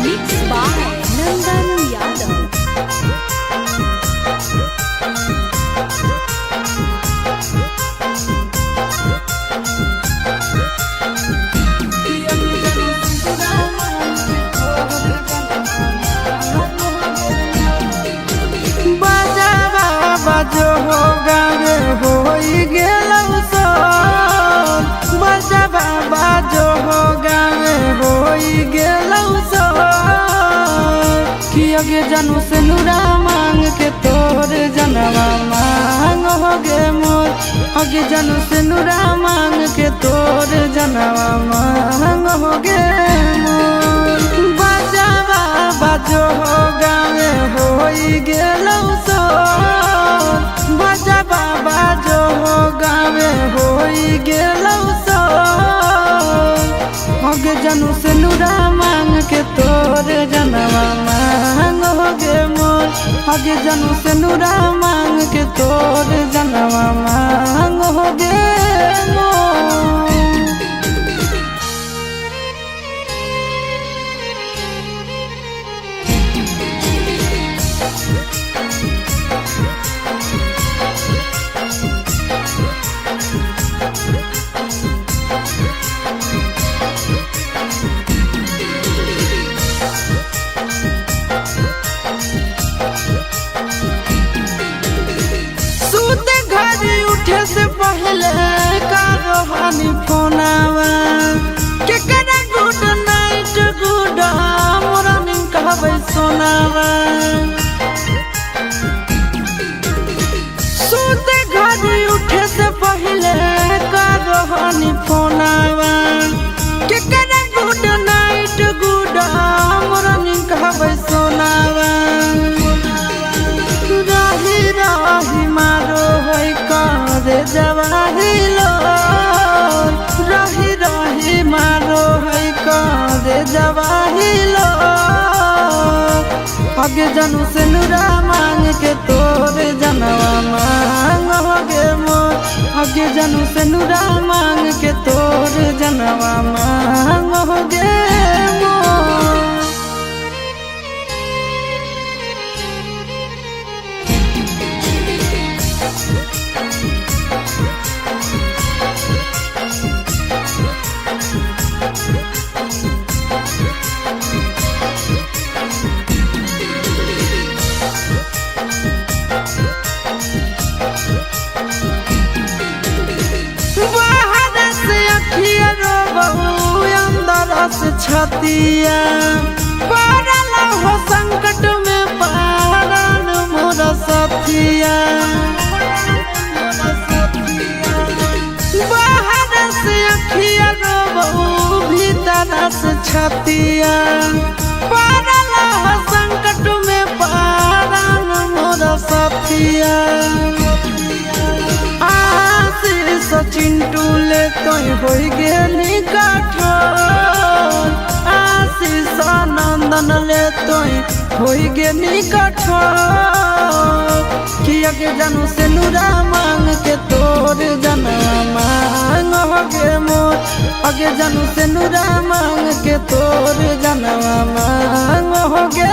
Mixed by Nandan Yadav. बाजो हो गावे होई गेलौ सोन बजबा बाजो हो गावे होई गेलौ सोन कि अगे जानू से नुरा मांग के तोर जनवा मांग हो गे मोर अगे जानू से नुरा मांग के तोर जनवा मांग हो गे मोर बजबा बाजो हो गावे होई गेलौ सोन बजबा बाजो हो गावे होई गेलौ सोन अगे जानू से नुरा मांग के तोर जनवा मांग हो गे मोर अगे जानू से नुरा मांग के तोर जनवा मांग हो गे मोर। सूते घड़ी उठे से पहले का रोहानी फोनावा के करा गुड नाइट गुड मॉर्निंग कहबै सोनावा सूते घड़ी उठे से पहले का रोहानी फोनावा के करा गुड नाइट गुड मॉर्निंग कहबै सोनावा राही राही मारो है कारे जवाहिलो राही राही मारो है कारे जवाहिलो अगे जानू से नुरा मांग के तोर जनवा मांग हो गे मोर अगे जानू से नुरा मांग के तोर जनवा मांग हो गे मोर। बाहर से अखिया रो बहु अंदर से छतिया पड़ल हो संकट में पारन मोर सथिया बाहर से अखिया रो बहु भीतर से छतिया पड़ल हो संकट में पारन मोर सथिया चिंटू ले तोय होई गेली कठोर आशीष नंदन ले तोय होई गेली कठोर कि अगे जानू से नुरा मांग के तोर जनवा मांग हो गे मोर अगे जानू से नुरा मांग के तोर जनवा मांग हो गे।